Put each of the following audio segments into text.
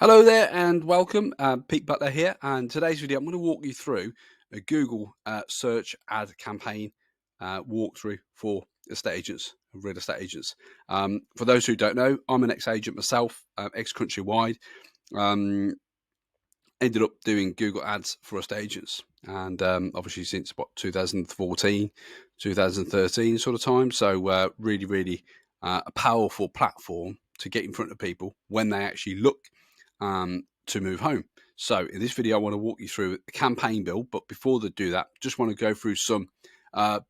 Hello there and welcome. Pete Butler here, and today's video I'm going to walk you through a Google search ad campaign walkthrough for estate agents, real estate agents. For those who don't know, I'm an ex-agent myself, ex-Countrywide. Ended up doing Google ads for estate agents, and obviously since 2014, 2013 sort of time. So really a powerful platform to get in front of people when they actually look to move home. So in this video, I want to walk you through the campaign build, but before they do that, just want to go through some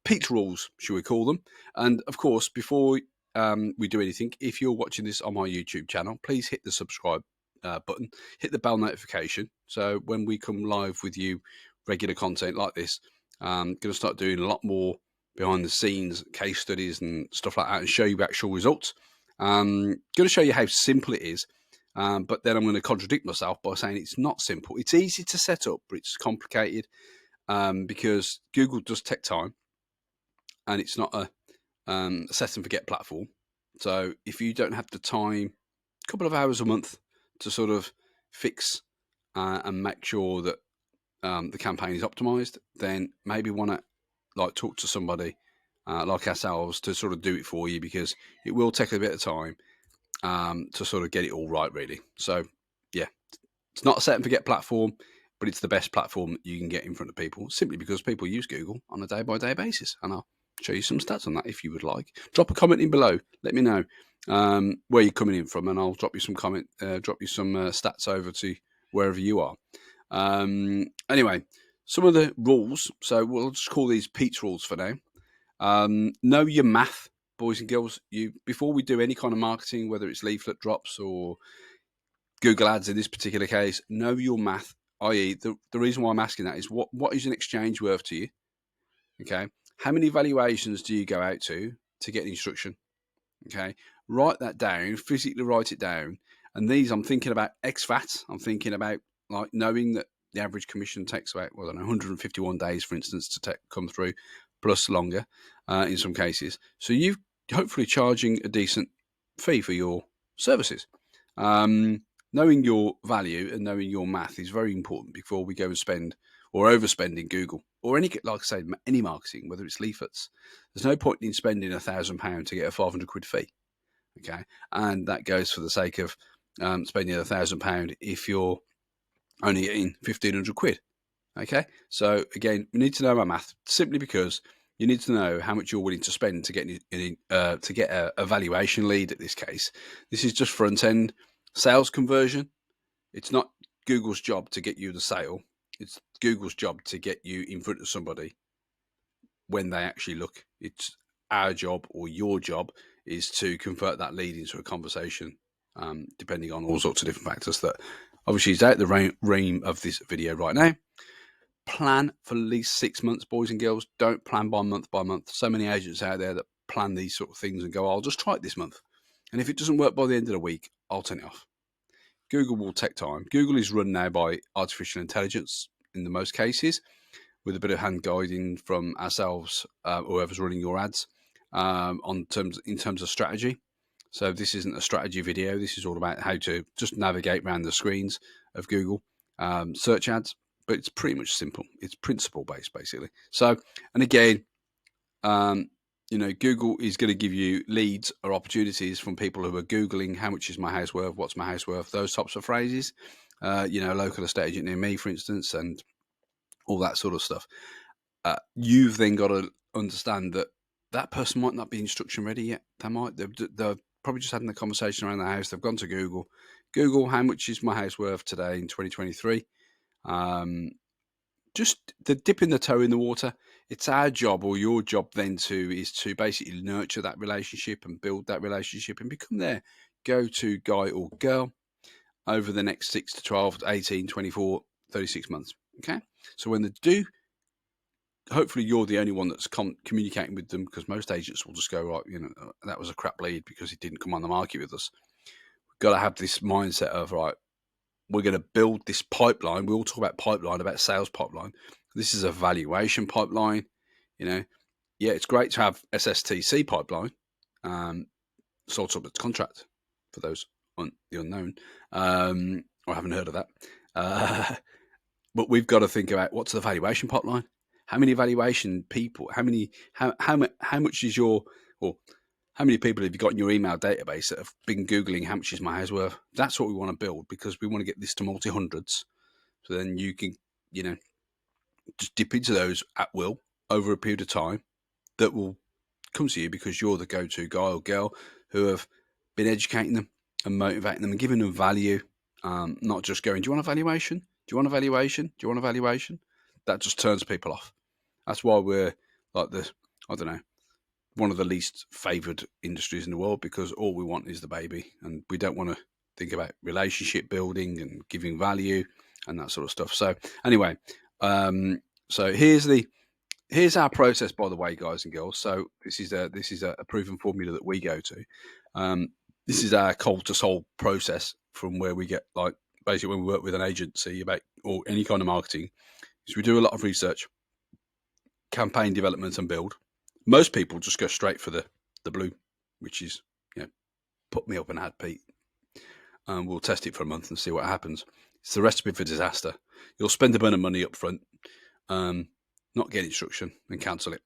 Pete's rules, should we call them? And of course, before we do anything, if you're watching this on my YouTube channel, please hit the subscribe button, hit the bell notification. So when we come live with you, regular content like this, I'm going to start doing a lot more behind the scenes case studies and stuff like that, and show you actual results. Going to show you how simple it is. But then I'm going to contradict myself by saying it's not simple. It's easy to set up, but it's complicated because Google does take time, and it's not a set and forget platform. So if you don't have the time, a couple of hours a month to sort of fix and make sure that the campaign is optimized, then maybe want to talk to somebody like ourselves to sort of do it for you, because it will take a bit of time to sort of get it all right, really. So yeah, it's not a set and forget platform, but it's the best platform that you can get in front of people, simply because people use Google on a day-by-day basis. And I'll show you some stats on that if you would like. Drop a comment in below. Let me know where you're coming in from, and I'll drop you some stats over to wherever you are. Anyway, some of the rules. So we'll just call these Pete's rules for now. Know your math, boys and girls. Before we do any kind of marketing, whether it's leaflet drops or Google ads in this particular case, know your math, i.e. the reason why I'm asking that is what is an exchange worth to you? Okay. How many valuations do you go out to get instruction? Okay. Write that down, physically write it down. And these, I'm thinking about ex-VAT. I'm thinking about knowing that the average commission takes about, 151 days, for instance, to come through, plus longer in some cases. So you've hopefully charging a decent fee for your services. Knowing your value and knowing your math is very important before we go and spend or overspend in Google or any, like I say, any marketing, whether it's leaflets. There's no point in spending £1,000 to get a 500 quid fee. Okay. And that goes for the sake of spending £1,000 if you're only getting 1,500 quid. Okay. So again, we need to know our math, simply because you need to know how much you're willing to spend to get a valuation lead. At this case, this is just front end sales conversion. It's not Google's job to get you the sale. It's Google's job to get you in front of somebody when they actually look. It's our job, or your job, is to convert that lead into a conversation, depending on all sorts of different factors that obviously is out the realm of this video right now. Plan for at least 6 months, boys and girls. Don't plan by month by month. So many agents out there that plan these sort of things and go, I'll just try it this month. And if it doesn't work by the end of the week, I'll turn it off. Google will take time. Google is run now by artificial intelligence in the most cases, with a bit of hand guiding from ourselves, whoever's running your ads, in terms of strategy. So this isn't a strategy video. This is all about how to just navigate around the screens of Google search ads. But it's pretty much simple. It's principle based, basically. So, and again, Google is going to give you leads or opportunities from people who are Googling how much is my house worth, what's my house worth, those types of phrases. Local estate agent near me, for instance, and all that sort of stuff. You've then got to understand that person might not be instruction ready yet. They're probably just having the conversation around the house. They've gone to Google, how much is my house worth today in 2023? Just the dipping the toe in the water. It's our job, or your job then is to basically nurture that relationship and build that relationship and become their go-to guy or girl over the next 6 to 12, 18, 24, 36 months. Okay. So when they do, hopefully you're the only one that's communicating with them, because most agents will just go, right, that was a crap lead because he didn't come on the market with us. We've got to have this mindset of, right, we're going to build this pipeline. We all talk about pipeline, about sales pipeline. This is a valuation pipeline. It's great to have SSTC pipeline, sold subject to contract, for those the unknown. I haven't heard of that. But we've got to think about what's the valuation pipeline. How many valuation people? How much is your, or how many people have you got in your email database that have been Googling how much is my house worth? That's what we want to build, because we want to get this to multi-hundreds. So then you can, just dip into those at will over a period of time that will come to you because you're the go-to guy or girl who have been educating them and motivating them and giving them value. Not just going, do you want a valuation? Do you want a valuation? Do you want a valuation? That just turns people off. That's why we're like one of the least favoured industries in the world, because all we want is the baby, and we don't want to think about relationship building and giving value and that sort of stuff. So anyway, so here's our process, by the way, guys and girls. So this is a proven formula that we go to. This is our cold to soul process from where we get, like, basically when we work with an agency about, or any kind of marketing, is we do a lot of research, campaign development and build. Most people just go straight for the blue, which is, put me up an ad, Pete, and we'll test it for a month and see what happens. It's the recipe for disaster. You'll spend a bunch of money up front, not get instruction, and cancel it,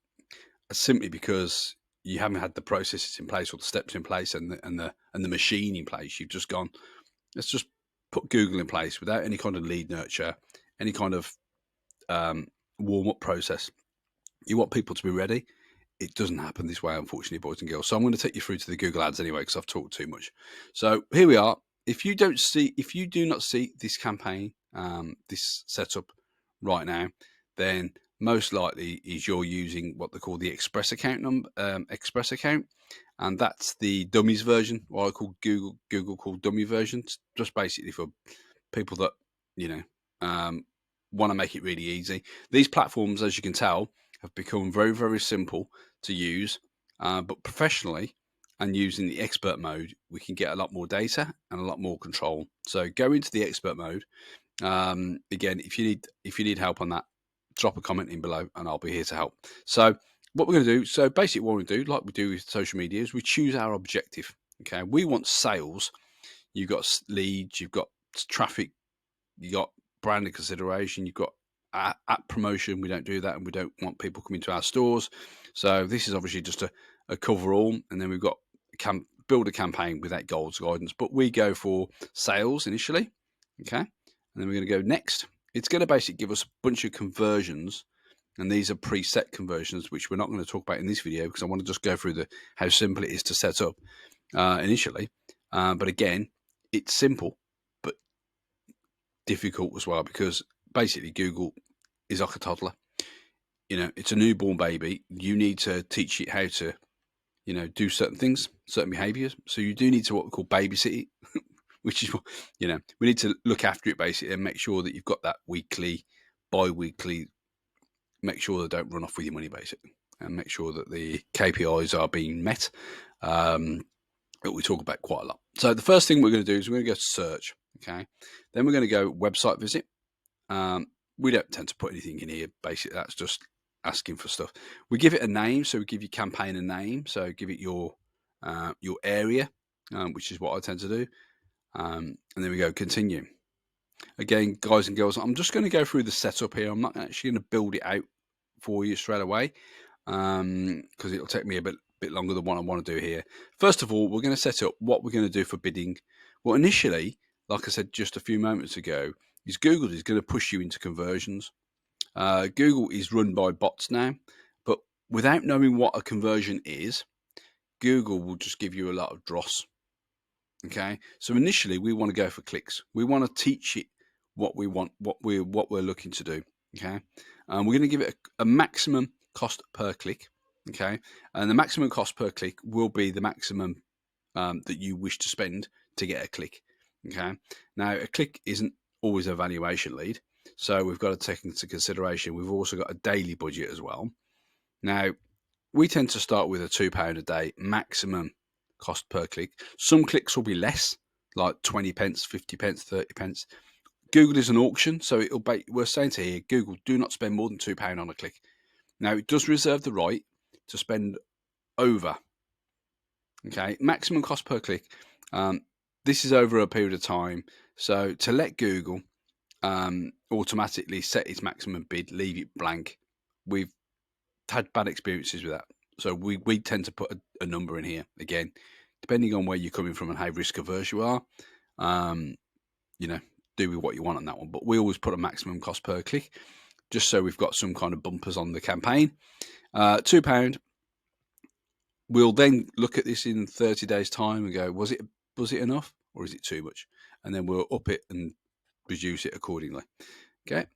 simply because you haven't had the processes in place or the steps in place and the machine in place. You've just gone, let's just put Google in place without any kind of lead nurture, any kind of warm-up process. You want people to be ready. It doesn't happen this way, unfortunately, boys and girls. So I'm going to take you through to the Google Ads anyway, because I've talked too much. So here we are. If you do not see this campaign, this setup right now, then most likely is you're using what they call the Express account Express account, and that's the dummies version, what I call Google called dummy versions, just basically for people that want to make it really easy. These platforms, as you can tell, have become very, very simple to use, but professionally and using the expert mode, we can get a lot more data and a lot more control. So go into the expert mode. Again, if you need help on that, drop a comment in below and I'll be here to help. So what we're going to do, so basically what we do, like we do with social media, is we choose our objective. Okay, we want sales. You've got leads, you've got traffic, you got branding consideration, you've got app promotion. We don't do that, and we don't want people coming to our stores. So this is obviously just a cover all, and then we've got build a campaign with that goals guidance. But we go for sales initially, okay, and then we're going to go next. It's going to basically give us a bunch of conversions, and these are preset conversions, which we're not going to talk about in this video because I want to just go through how simple it is to set up initially. But again, it's simple but difficult as well, because basically Google is like a toddler. It's a newborn baby. You need to teach it how to, do certain things, certain behaviors. So you do need to what we call babysit it, which is, we need to look after it basically and make sure that you've got that weekly, bi-weekly, make sure they don't run off with your money basically, and make sure that the KPIs are being met. That we talk about quite a lot. So the first thing we're going to do is we're going to go to search. Okay. Then we're going to go website visit. We don't tend to put anything in here. Basically, that's just asking for stuff. We give it a name, so we give your campaign a name. So give it your area, which is what I tend to do, and then we go continue. Again, guys and girls, I'm just going to go through the setup here. I'm not actually going to build it out for you straight away, because it'll take me a bit longer than what I want to do here. First of all, we're going to set up what we're going to do for bidding. Well, initially, like I said just a few moments ago, is Google is going to push you into conversions. Google is run by bots now, but without knowing what a conversion is, Google will just give you a lot of dross. Okay, so initially we want to go for clicks. We want to teach it what we want, what we're looking to do. Okay, we're going to give it a maximum cost per click. Okay, and the maximum cost per click will be the maximum that you wish to spend to get a click. Okay, now a click isn't always a valuation lead, so we've got to take into consideration we've also got a daily budget as well. Now we tend to start with a £2 a day maximum cost per click. Some clicks will be less, like 20 pence, 50 pence, 30 pence. Google is an auction, so we're saying to here, Google, do not spend more than £2 on a click. Now it does reserve the right to spend over. Okay, maximum cost per click. this is over a period of time. So to let Google automatically set its maximum bid, leave it blank, we've had bad experiences with that. So we tend to put a number in here again, depending on where you're coming from and how risk averse you are. Do with what you want on that one. But we always put a maximum cost per click, just so we've got some kind of bumpers on the campaign. £2. We'll then look at this in 30 days' time and go, was it enough or is it too much? And then we'll up it and reduce it accordingly. Okay.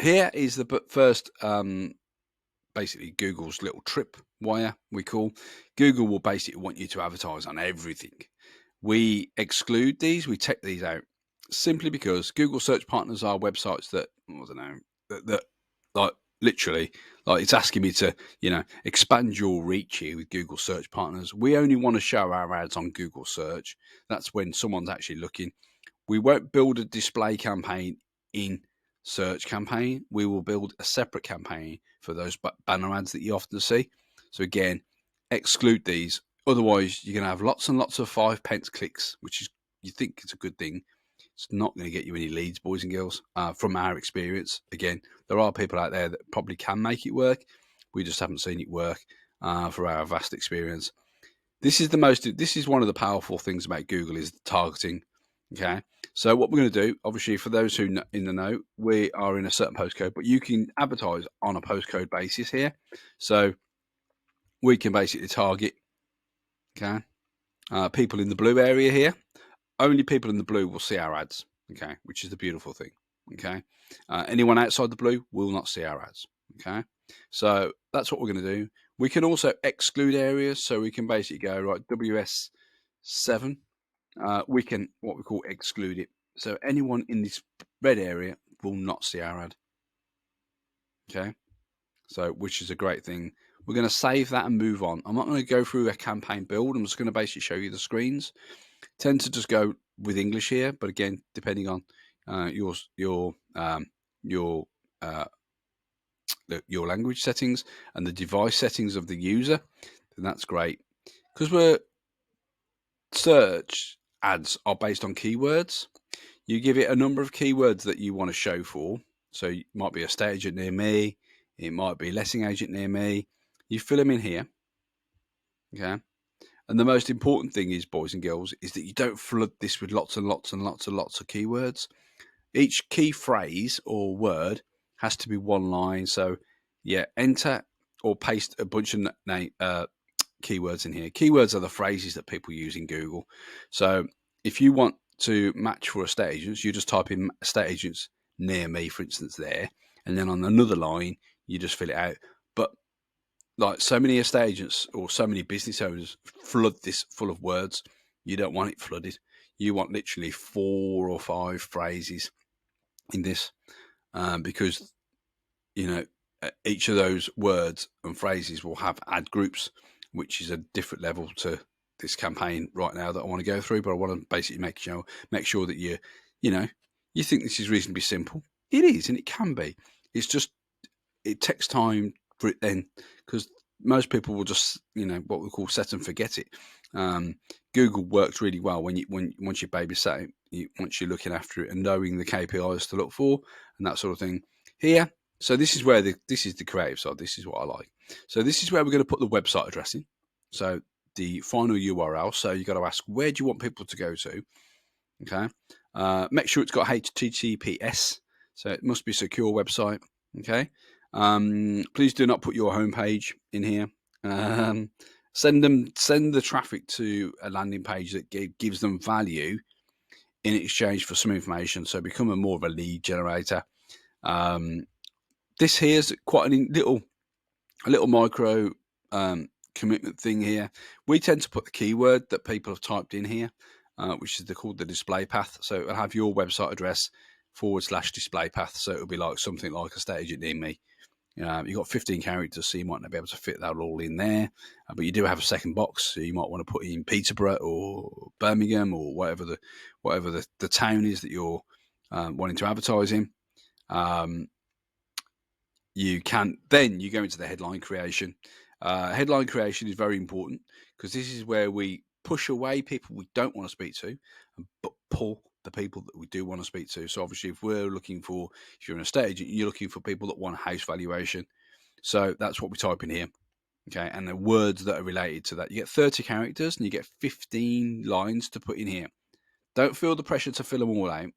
Here is the first, basically Google's little trip wire we call. Google will basically want you to advertise on everything. We exclude these, we take these out simply because Google search partners are websites that, I don't know, that like literally, like it's asking me to, expand your reach here with Google search partners. We only want to show our ads on Google search. That's when someone's actually looking. We won't build a display campaign in search campaign. We will build a separate campaign for those banner ads that you often see. So again, exclude these. Otherwise, you're going to have lots and lots of 5p clicks, which is, you think it's a good thing. It's not going to get you any leads, boys and girls, from our experience. Again, there are people out there that probably can make it work. We just haven't seen it work for our vast experience. This is one of the powerful things about Google is the targeting. Okay, so what we're going to do, obviously, for those who in the know, we are in a certain postcode, but you can advertise on a postcode basis here. So we can basically target, people in the blue area here. Only people in the blue will see our ads, okay, which is the beautiful thing, okay. Anyone outside the blue will not see our ads, okay. So that's what we're going to do. We can also exclude areas, so we can basically go, right, WS7, we can, what we call, exclude it. So anyone in this red area will not see our ad, okay. So, which is a great thing. We're going to save that and move on. I'm not going to go through a campaign build. I'm just going to basically show you the screens. Tend to just go with English here, but again, depending on your language settings and the device settings of the user, then that's great. Because search ads are based on keywords. You give it a number of keywords that you want to show for. So it might be a estate agent near me. It might be a letting agent near me. You fill them in here. Okay. And the most important thing is, boys and girls, is that you don't flood this with lots and lots and lots and lots of keywords. Each key phrase or word has to be one line. So, yeah, enter or paste a bunch of keywords in here. Keywords are the phrases that people use in Google. So, if you want to match for estate agents, you just type in estate agents near me, for instance, there. And then on another line, you just fill it out. But like so many estate agents or so many business owners flood this full of words. You don't want it flooded. You want literally 4 or 5 phrases in this, because each of those words and phrases will have ad groups, which is a different level to this campaign right now that I want to go through. But I want to basically make sure that you think this is reasonably simple. It is, and it can be. It's just it takes time for it then, because most people will just what we call set and forget it. Google works really well once you babysit it, once you're looking after it and knowing the KPIs to look for and that sort of thing. Here, so this is where this is the creative side. This is what I like. So this is where we're going to put the website address in. So the final URL. So you've got to ask, where do you want people to go to? Okay. Make sure it's got HTTPS. So it must be a secure website. Okay. Please do not put your homepage in here. Send the traffic to a landing page that gives them value in exchange for some information. So become more of a lead generator. This here's quite a little micro commitment thing here. We tend to put the keyword that people have typed in here, which is called the display path. So it'll have your website address / display path. So it'll be like something like estate agent near me. You've got 15 characters, so you might not be able to fit that all in there. But you do have a second box, so you might want to put in Peterborough or Birmingham or whatever the town is that you're wanting to advertise in. You go into the headline creation. Headline creation is very important because this is where we push away people we don't want to speak to, but pull the people that we do want to speak to. So obviously, if you're an estate agent, you're looking for people that want a house valuation. So that's what we type in here. Okay, and the words that are related to that. You get 30 characters and you get 15 lines to put in here. Don't feel the pressure to fill them all out.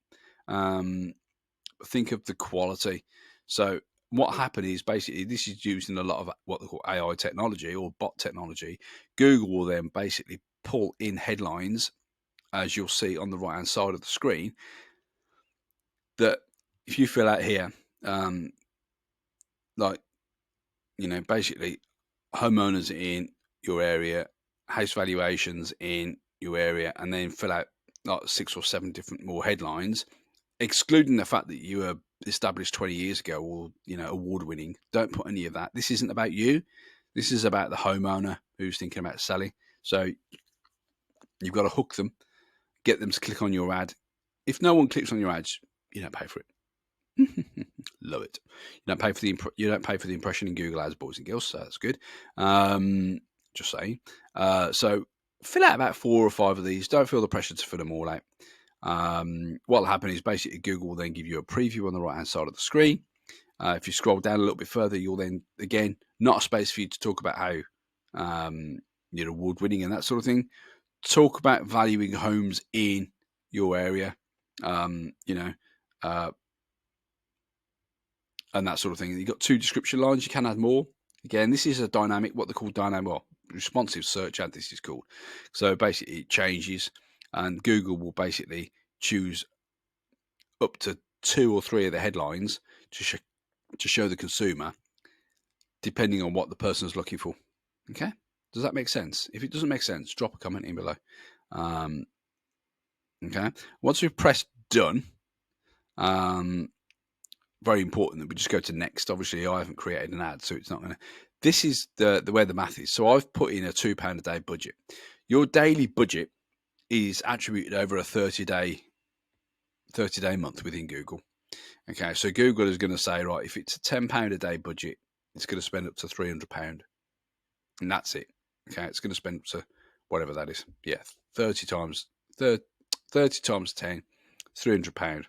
Think of the quality. So what happened is basically this is using a lot of what they call AI technology or bot technology. Google will then basically pull in headlines, as you'll see on the right hand side of the screen, that if you fill out here, basically homeowners in your area, house valuations in your area, and then fill out like 6 or 7 different more headlines, excluding the fact that you were established 20 years ago or award winning. Don't put any of that. This isn't about you. This is about the homeowner who's thinking about selling. So you've got to hook them, get them to click on your ad. If no one clicks on your ads, you don't pay for it. Love it. You don't pay for the impression in Google Ads, boys and girls. So that's good. Just saying. So fill out about 4 or 5 of these. Don't feel the pressure to fill them all out. What will happen is basically Google will then give you a preview on the right hand side of the screen. If you scroll down a little bit further, you'll then, again, not a space for you to talk about how you're award winning and that sort of thing. Talk about valuing homes in your area, and that sort of thing. You've got 2 description lines. You can add more. Again, this is a dynamic, what they call responsive search ad, this is called. So basically it changes, and Google will basically choose up to 2 or 3 of the headlines to show the consumer, depending on what the person is looking for. Okay? Does that make sense? If it doesn't make sense, drop a comment in below. Okay? Once we've pressed done, very important that we just go to next. Obviously, I haven't created an ad, so it's not going to. This is the way the math is. So I've put in a £2 a day budget. Your daily budget is attributed over a 30-day month within Google. Okay, so Google is going to say, right, if it's a £10 a day budget, it's going to spend up to £300, and that's it. Okay, it's going to spend up to whatever that is. Yeah, 30 times 10, £300.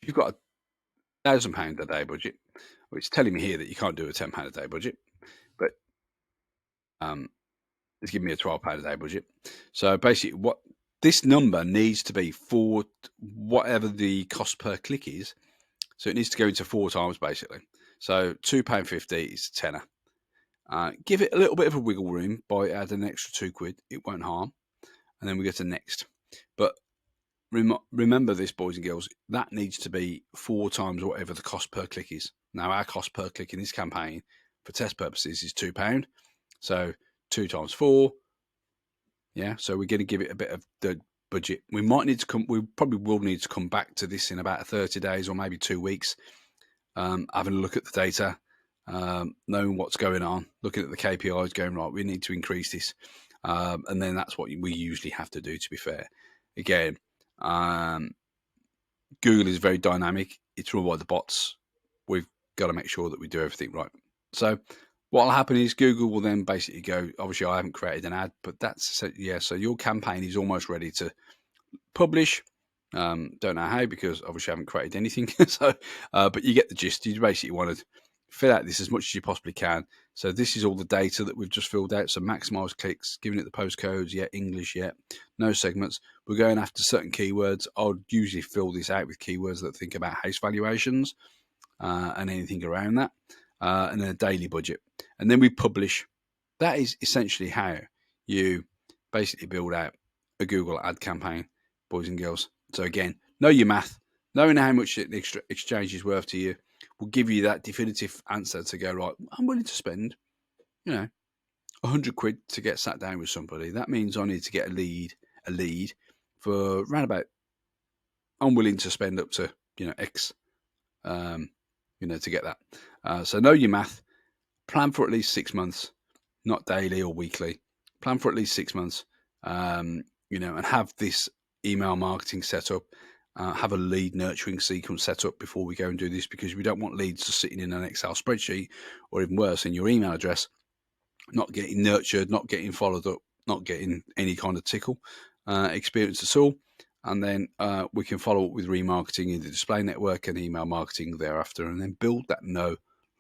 If you've got a £1,000 a day budget, well, it's telling me here that you can't do a £10 a day budget, but it's giving me a £12 a day budget. So basically, what this number needs to be for whatever the cost per click is. So it needs to go into 4 times basically. So £2.50 is tenner. Give it a little bit of a wiggle room by adding an extra £2. It won't harm. And then we go to next. But remember this, boys and girls, that needs to be 4 times whatever the cost per click is. Now, our cost per click in this campaign for test purposes is £2. So 2 times 4. Yeah, so we're going to give it a bit of the budget. We probably will need to come back to this in about 30 days or maybe 2 weeks, having a look at the data, knowing what's going on, looking at the KPIs, going, right, we need to increase this. And then that's what we usually have to do, to be fair. Again, Google is very dynamic. It's run by the bots. We've got to make sure that we do everything right. So what will happen is Google will then basically go, obviously I haven't created an ad, but so your campaign is almost ready to publish. Don't know how, because obviously I haven't created anything. So, but you get the gist. You basically want to fill out this as much as you possibly can. So this is all the data that we've just filled out. So maximize clicks, giving it the postcodes, English, no segments. We're going after certain keywords. I'll usually fill this out with keywords that think about house valuations and anything around that, and then a daily budget. And then we publish. That is essentially how you basically build out a Google ad campaign, boys and girls. So again, know your math, knowing how much the extra exchange is worth to you will give you that definitive answer to go, right, I'm willing to spend, £100 to get sat down with somebody. That means I need to get a lead for around about, I'm willing to spend up to, X, to get that. So know your math, plan for at least 6 months, not daily or weekly. Plan for at least 6 months, and have this email marketing set up, have a lead nurturing sequence set up before we go and do this, because we don't want leads just sitting in an Excel spreadsheet, or even worse, in your email address, not getting nurtured, not getting followed up, not getting any kind of tickle experience at all. And then we can follow up with remarketing in the display network and email marketing thereafter, and then build that know,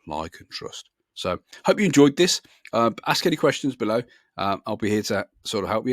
like, and trust. So hope you enjoyed this. Ask any questions below. I'll be here to sort of help you.